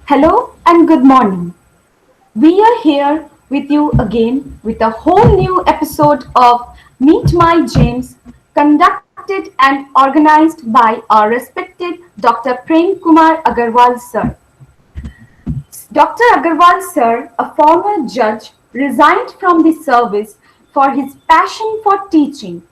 Hello and good morning. We are here with you again with a whole new episode of Meet My James, conducted and organized by our respected Dr. Prem Kumar Agarwal sir. Dr. Agarwal sir, a former judge, resigned from the service for his passion for teaching.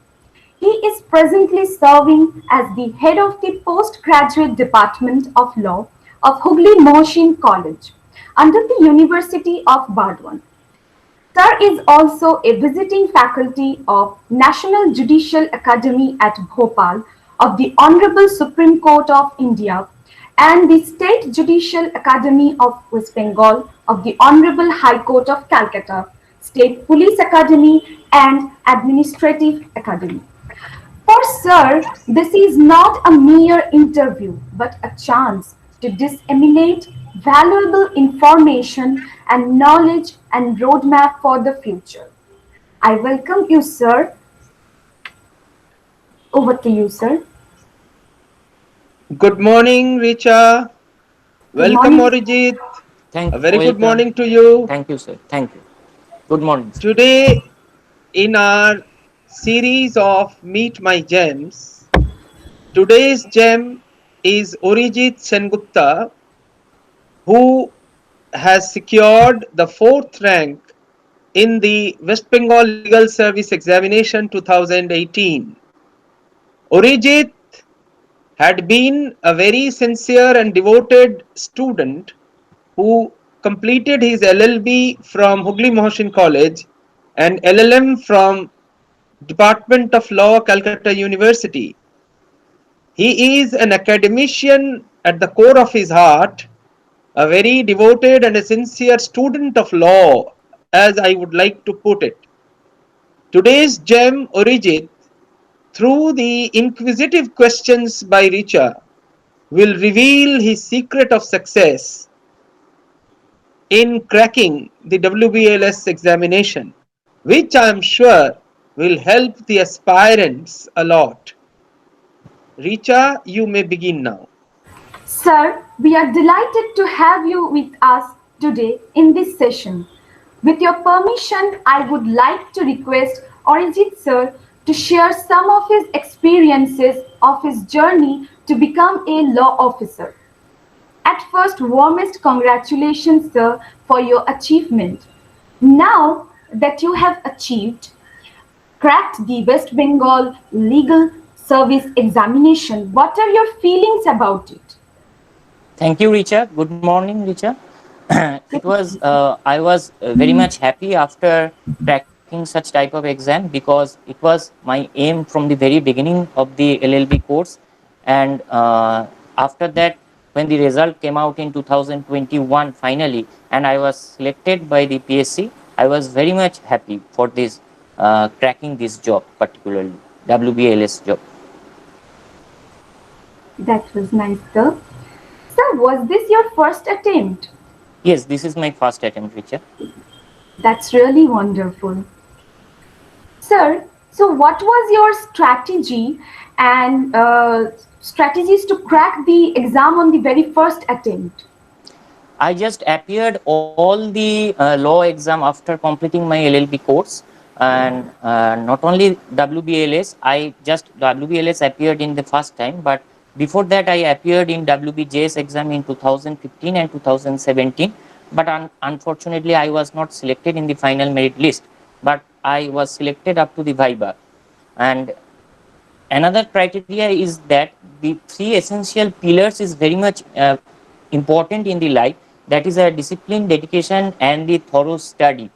He is presently serving as the head of the postgraduate department of law of Hooghly Mohsin College under the University of Burdwan. Sir is also a visiting faculty of National Judicial Academy at Bhopal of the Honorable Supreme Court of India and the State Judicial Academy of West Bengal of the Honorable High Court of Calcutta, State Police Academy and Administrative Academy. For Sir, this is not a mere interview, but a chance to disseminate valuable information and knowledge and roadmap for the future. I welcome you, sir. Over to you, sir. Good morning, Richa. Good Welcome, morning. Orijit. A Thank you. very good Welcome. morning to you. Thank you, sir. Thank you. Good morning, sir. Today, in our series of Meet My Gems, today's gem is Orijit Sengupta, who has secured the fourth rank in the West Bengal Legal Service Examination 2018. Orijit had been a very sincere and devoted student who completed his LLB from Hooghly Mohsin College and LLM from Department of Law, Calcutta University. He is an academician at the core of his heart, a very devoted and a sincere student of law, as I would like to put it. Today's gem, Orijit, through the inquisitive questions by Richa, will reveal his secret of success in cracking the WBLS examination, which I am sure will help the aspirants a lot. Richa, you may begin now. Sir, we are delighted to have you with us today in this session. With your permission, I would like to request Arijit sir to share some of his experiences of his journey to become a law officer. At first, warmest congratulations, sir, for your achievement. Now that you have achieved, cracked the West Bengal Legal Service examination, what are your feelings about it? Thank you, Richa. Good morning, Richa. I was very much happy after cracking such type of exam because it was my aim from the very beginning of the LLB course. And after that, when the result came out in 2021 finally, and I was selected by the PSC, I was very much happy for this cracking this job, particularly WBLS job. That was nice, sir. Sir, was this your first attempt? Yes, this is my first attempt, Richa. That's really wonderful. Sir, so what was your strategy and strategies to crack the exam on the very first attempt? I just appeared all the law exam after completing my LLB course, and not only WBLS. I just WBLS appeared in the first time, but before that I appeared in WBJS exam in 2015 and 2017. But unfortunately, I was not selected in the final merit list. But I was selected up to the Viva, and another criteria is that the three essential pillars is very much important in the life, that is a discipline, dedication and the thorough study.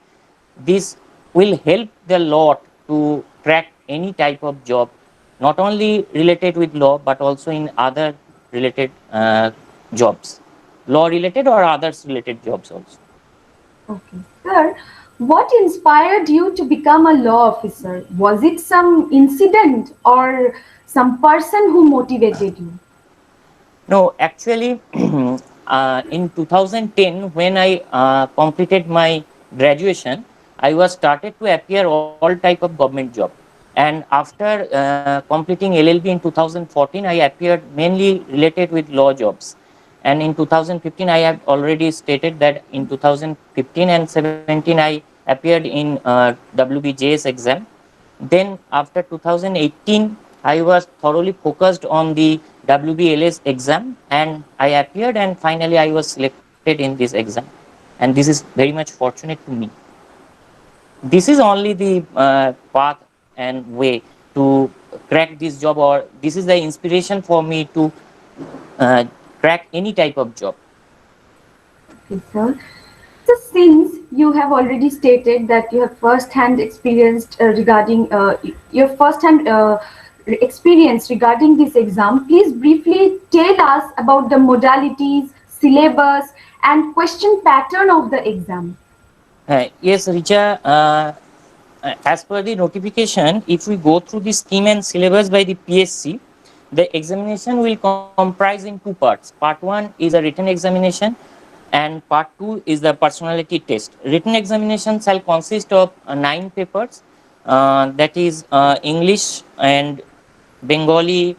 This will help the lot to crack any type of job, not only related with law but also in other related jobs, law related or others related jobs also. Okay. Sir, what inspired you to become a law officer? Was it some incident or some person who motivated you? No, actually, in 2010, when I completed my graduation, I was started to appear all type of government job. And after completing LLB in 2014, I appeared mainly related with law jobs. And in 2015, I have already stated that in 2015 and 17, I appeared in WBJS exam. Then after 2018, I was thoroughly focused on the WBLS exam, and I appeared, and finally I was selected in this exam. And this is very much fortunate to me. This is only the path and way to crack this job, or this is the inspiration for me to uh, crack any type of job. Okay, sir. So, since you have already stated that you have first-hand experienced regarding your first-hand experience regarding this exam, please briefly tell us about the modalities, syllabus, and question pattern of the exam. Yes, Richa, as per the notification, if we go through the scheme and syllabus by the PSC, the examination will comprise in two parts. Part 1 is a written examination, and part 2 is the personality test. Written examination shall consist of 9 papers, that is English and Bengali,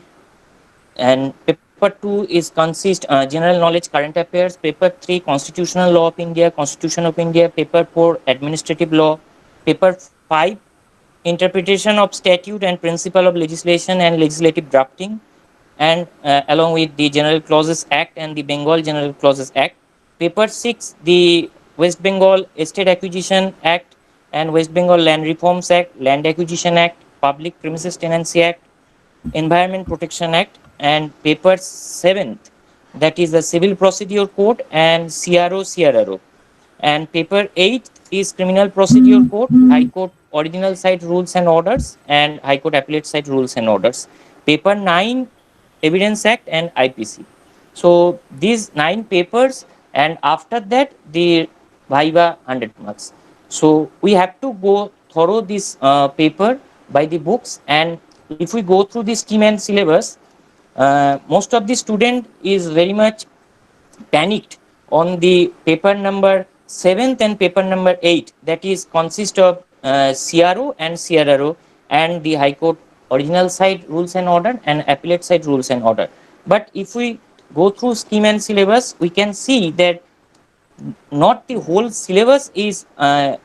and paper 2 is consist general knowledge, current affairs. Paper 3, constitutional law of India, constitution of India. Paper 4, administrative law. Paper 5, interpretation of statute and principle of legislation and legislative drafting, and along with the General Clauses Act and the Bengal General Clauses Act. Paper 6, the West Bengal Estate Acquisition Act and West Bengal Land Reforms Act, Land Acquisition Act, Public Premises Tenancy Act, Environment Protection Act. And paper 7th, that is the Civil Procedure Code and CRO. And paper 8 is Criminal Procedure Code, High Court Original Site Rules and Orders, and High Court Appellate Site Rules and Orders. Paper 9, Evidence Act and IPC. So these 9 papers, and after that the Viva 100 marks. So we have to go thorough this paper by the books, and if we go through the scheme and syllabus, most of the student is very much panicked on the paper number 7th and paper number 8, that is consist of CRO and CRRO and the High Court original side rules and order and appellate side rules and order. But if we go through scheme and syllabus, we can see that not the whole syllabus is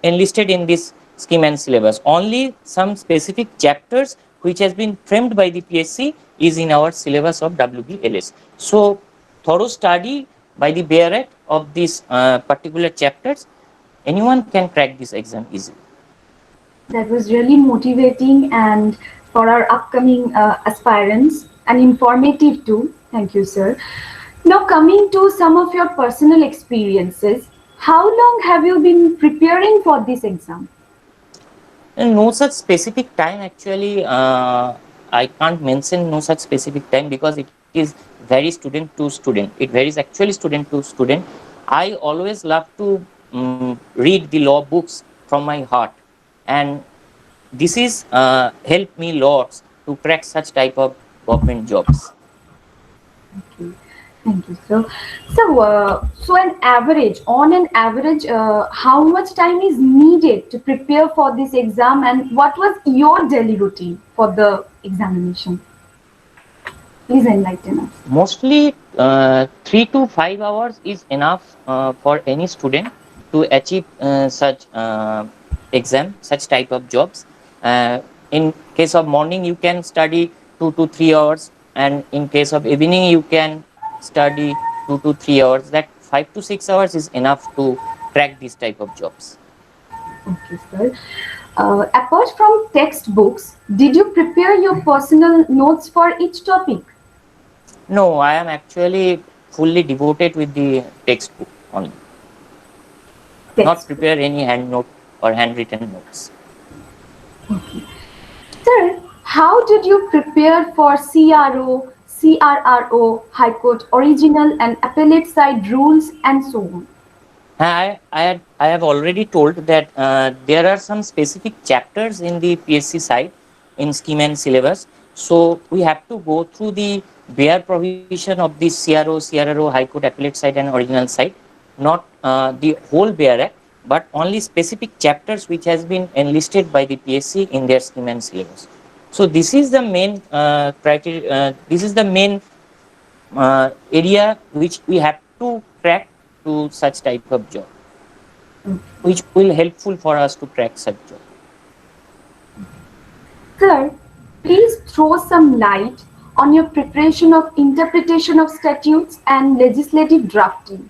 enlisted in this scheme and syllabus. Only some specific chapters which has been framed by the PSC is in our syllabus of WBLS. So thorough study by the Barat of these particular chapters, anyone can crack this exam easily. That was really motivating and for our upcoming aspirants and informative too. Thank you, sir. Now, coming to some of your personal experiences, how long have you been preparing for this exam? And no such specific time actually. I can't mention no such specific time because it is very student to student. It varies actually student to student. I always love to read the law books from my heart, and this is helped me lots to crack such type of government jobs. Okay. Thank you, sir. So on an average, how much time is needed to prepare for this exam, and what was your daily routine for the examination? Please enlighten us. Mostly 3 to 5 hours is enough for any student to achieve such exam, such type of jobs. In case of morning, you can study 2 to 3 hours, and in case of evening, you can study 2 to 3 hours. That 5 to 6 hours is enough to crack this type of jobs. Okay, sir. Apart from textbooks, did you prepare your personal notes for each topic? No, I am actually fully devoted with the textbook only. Not Textbook. prepare any hand note or handwritten notes. Sir, how did you prepare for CRO, CRRO, High Court Original and Appellate Side rules and so on? I have already told that there are some specific chapters in the PSC side in scheme and syllabus. So we have to go through the bare provision of the CRO, High Court Appellate side and original side, not the whole bare act, but only specific chapters which has been enlisted by the PSC in their scheme and syllabus. So this is the main criteria. This is the main area which we have to crack to such type of job, Okay. which will helpful for us to crack such job. Sir, please throw some light on your preparation of interpretation of statutes and legislative drafting.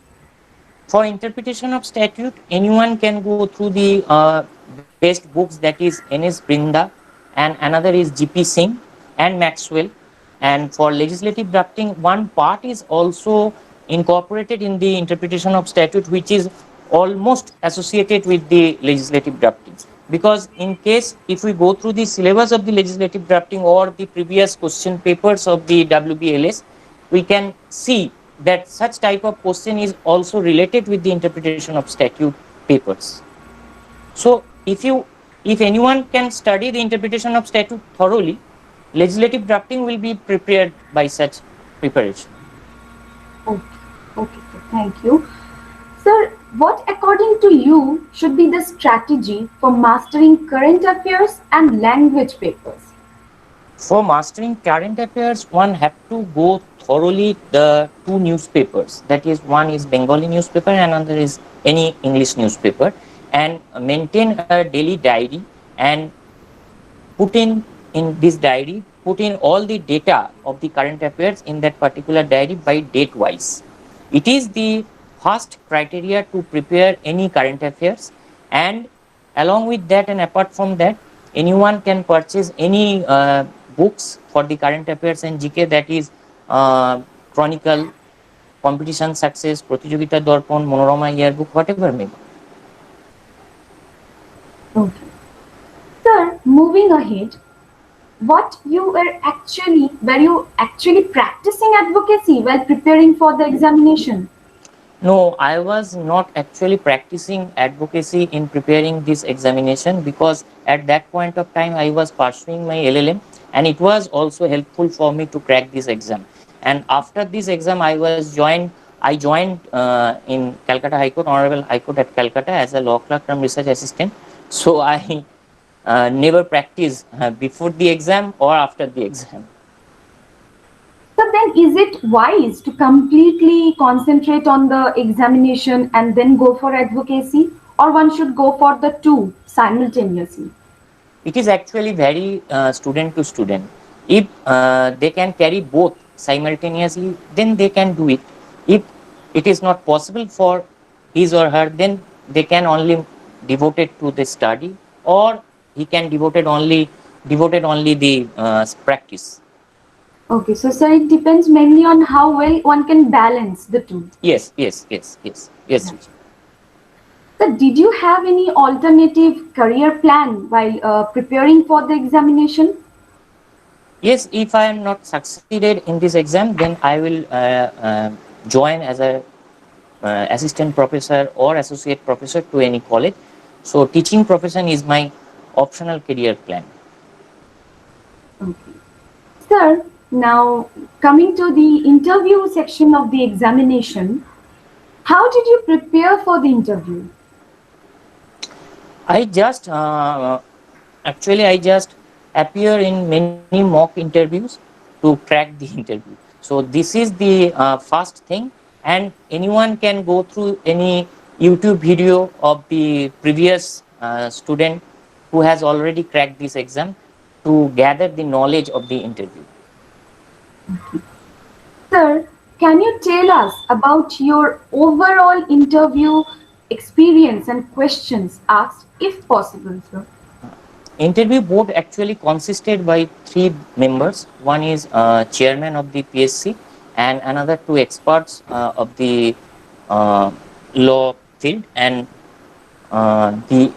For interpretation of statute, anyone can go through the best books, that is N.S. Brinda, and another is G.P. Singh and Maxwell. And for legislative drafting, one part is also incorporated in the interpretation of statute, which is almost associated with the legislative drafting. Because in case if we go through the syllabus of the legislative drafting or the previous question papers of the WBLS, we can see that such type of question is also related with the interpretation of statute papers. So if anyone can study the interpretation of statute thoroughly, legislative drafting will be prepared by such preparation. Okay, okay, sir. Thank you. Sir, what according to you should be the strategy for mastering current affairs and language papers? For mastering current affairs, one have to go thoroughly the two newspapers. That is, one is Bengali newspaper and another is any English newspaper, and maintain a daily diary and put in this diary, put in all the data of the current affairs in that particular diary by date wise. It is the first criteria to prepare any current affairs, and along with that and apart from that, anyone can purchase any books for the current affairs and GK, that is Chronicle, Competition Success, Pratijogita Darpan, Monorama Yearbook, whatever may be. Okay. Sir, moving ahead, were you actually practicing advocacy while preparing for the examination? No, I was not actually practicing advocacy in preparing this examination, because at that point of time I was pursuing my LLM, and it was also helpful for me to crack this exam. And after this exam, I joined in Calcutta High Court, Honorable High Court at Calcutta, as a law clerk cum research assistant. So I never practiced before the exam or after the exam. So then is it wise to completely concentrate on the examination and then go for advocacy, or one should go for the two simultaneously? It is actually very student to student. If they can carry both simultaneously, then they can do it. If it is not possible for his or her, then they can only devote it to the study, or he can devoted only the practice. Okay, so sir, it depends mainly on how well one can balance the two. Yes. Ruchi. So did you have any alternative career plan while preparing for the examination? Yes, if I am not succeeded in this exam, then I will join as a assistant professor or associate professor to any college. So teaching profession is my optional career plan. Okay. Sir, now coming to the interview section of the examination, how did you prepare for the interview? I just I just appear in many mock interviews to crack the interview. So this is the first thing, and anyone can go through any YouTube video of the previous student who has already cracked this exam to gather the knowledge of the interview. Sir, can you tell us about your overall interview experience and questions asked, if possible, sir? Interview board actually consisted by three members. One is chairman of the PSC, and another two experts of the uh, law field. And the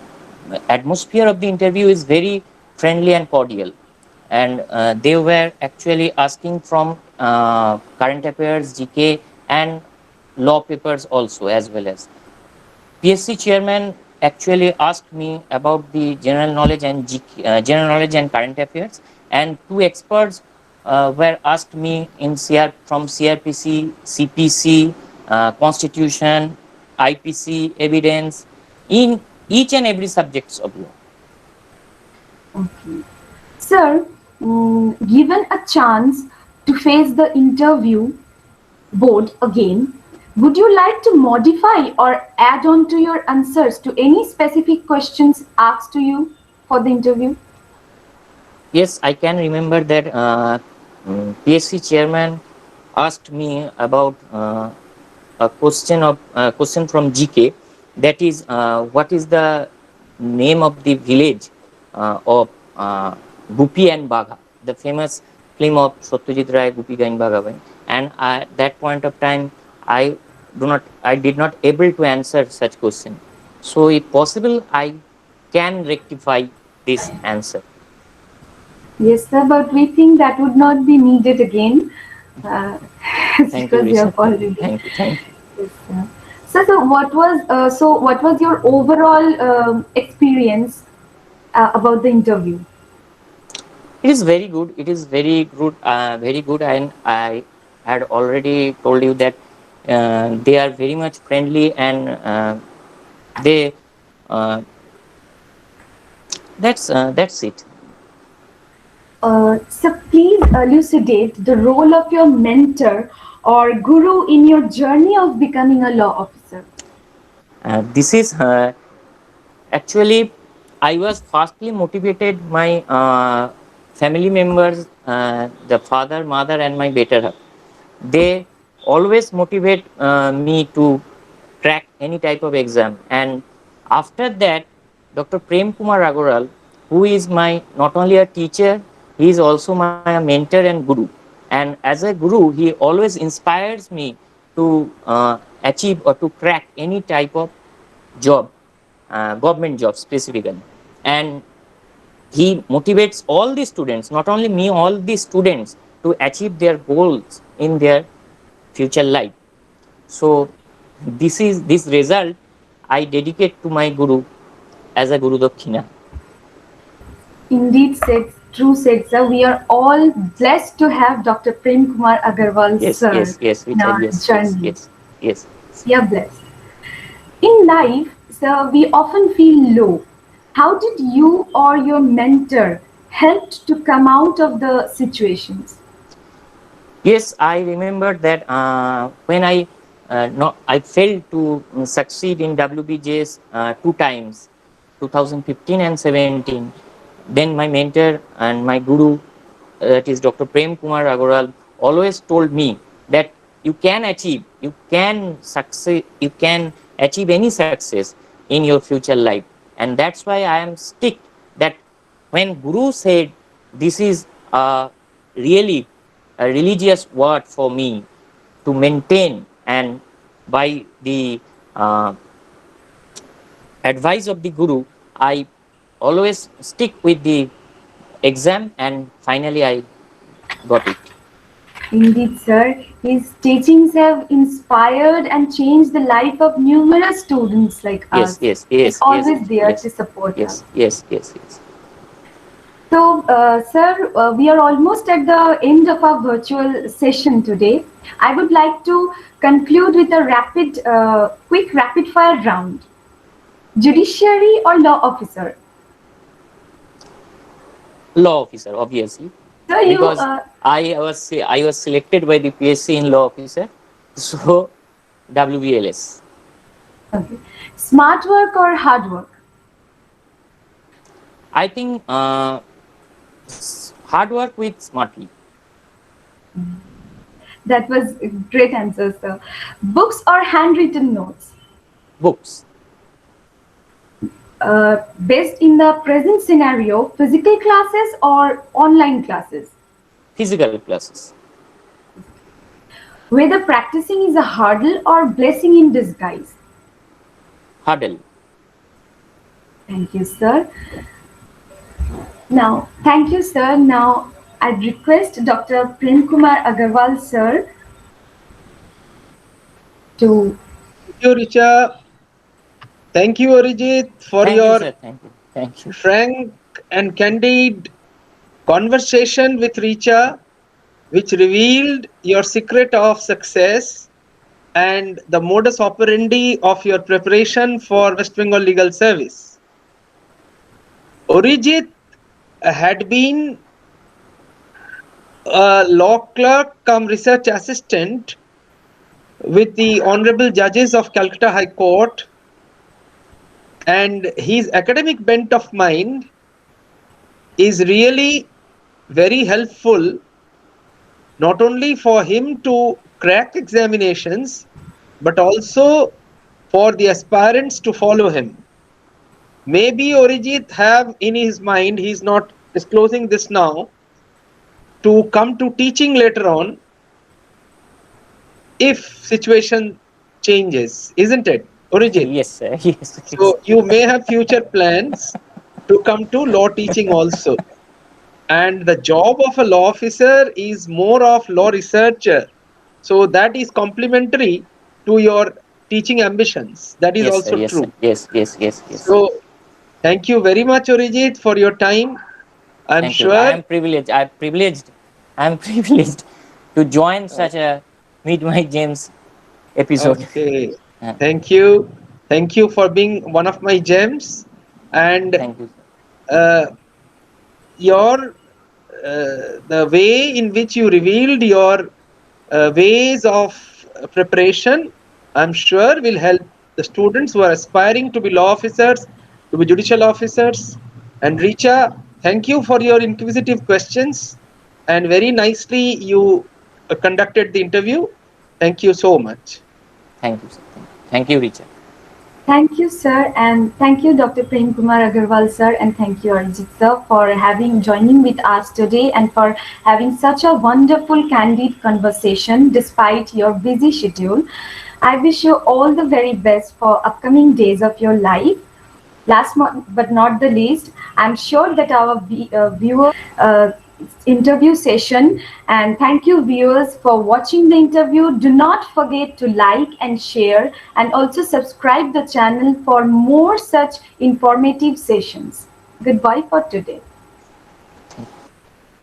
atmosphere of the interview is very friendly and cordial. And they were actually asking from current affairs, GK, and law papers also, as well as. PSC chairman actually asked me about the general knowledge and general knowledge and current affairs, and two experts were asked me in from CRPC, CPC, Constitution, IPC, evidence, in each and every subjects of law. Okay. Sir, given a chance to face the interview board again, would you like to modify or add on to your answers to any specific questions asked to you for the interview? Yes, I can remember that PSC chairman asked me about a question from GK, that is what is the name of the village of Gupi and Bagha, the famous film of Satyajit Ray, Gupi and Bagha. And at that point of time, I did not able to answer such question. So, if possible, I can rectify this answer. Yes, sir, but we think that would not be needed again uh, Thank you, because you Risha. have already. Thank you. Thank you. Yes, sir. So what was your overall experience about the interview? It is very good. It is very good. Very good. And I had already told you that they are very much friendly, and they. Uh, that's it. So please elucidate the role of your mentor or guru in your journey of becoming a law officer. This is actually, I was firstly motivated my family members, the father, mother, and my better half. They always motivate me to crack any type of exam. And after that, Dr. Prem Kumar Agoral, who is my not only a teacher, he is also my mentor and guru. And as a guru, he always inspires me to achieve or to crack any type of job, government job specifically. And he motivates all the students, not only me, all the students to achieve their goals in their future life. So this result I dedicate to my guru as a Guru Dakshina. Indeed, said true, said sir. We are all blessed to have Dr. Prem Kumar Agarwal Yes, sir yes, yes, in Richard, our yes, yes, journey. yes, yes. We are blessed. In life, sir, we often feel low. How did you or your mentor helped to come out of the situations? Yes, I remember that when I no, I failed to succeed in WBJS two times, 2015 and 17. Then my mentor and my guru, that is Dr. Prem Kumar Agoral, always told me that you can achieve, you can succeed, you can achieve any success in your future life. And that's why I am stick that when Guru said this is really a religious word for me to maintain, and by the uh, advice of the Guru, I always stick with the exam, and finally I got it. Indeed, sir. His teachings have inspired and changed the life of numerous students like Yes, us. yes, He's yes, yes, always there yes, to support us. yes, yes, yes, yes. So, sir, we are almost at the end of our virtual session today. I would like to conclude with a quick rapid fire round. Judiciary or law officer? Law officer, obviously, Sir, because I was selected by the PSC in law officer, so WBLS. okay. Smart work or hard work? I think hard work with smartly. That was a great answer, sir. Books or handwritten notes? Books, Best in the present scenario, physical classes or online classes? physical classes, Whether practicing is a hurdle or blessing in disguise? hurdle. Thank you, sir. Now, thank you, sir. Now, I'd request Dr. Prem Kumar Agarwal, sir, to. Thank you, Richa. Thank you, Arijit, for Thank you, your sir. Thank you. Thank you. frank and candid conversation with Richa, which revealed your secret of success and the modus operandi of your preparation for West Bengal Legal Service. Arijit had been a law clerk come research assistant with the honorable judges of Calcutta High Court, and his academic bent of mind is really very helpful, not only for him to crack examinations, but also for the aspirants to follow him. Maybe Arijit have in his mind, he's not disclosing this now, to come to teaching later on if situation changes, isn't it, Arijit? Yes, sir. Yes. So you may have future plans to come to law teaching also. And the job of a law officer is more of law researcher. So that is complementary to your teaching ambitions. That is Yes, also sir. Yes, true. sir. Yes. So thank you very much, Arijit, for your time. I'm Thank you. I sure. am privileged. I am privileged to join such a Meet My James episode. Okay. Uh, Thank you. Thank you for being one of my gems. And Thank you, sir. uh, your the way in which you revealed your ways of preparation, I'm sure will help the students who are aspiring to be law officers, to be judicial officers. And Richa, thank you for your inquisitive questions, and very nicely you conducted the interview. Thank you so much. Thank you, sir. Thank you, Richard. Thank you, sir, and thank you, Dr. Prem Kumar Agarwal, sir, and thank you, Arijit, sir, for having joining with us today and for having such a wonderful, candid conversation despite your busy schedule. I wish you all the very best for upcoming days of your life. Last but not the least, I'm sure that our viewer interview session, and thank you viewers for watching the interview. Do not forget to like and share, and also subscribe the channel for more such informative sessions. Goodbye for today.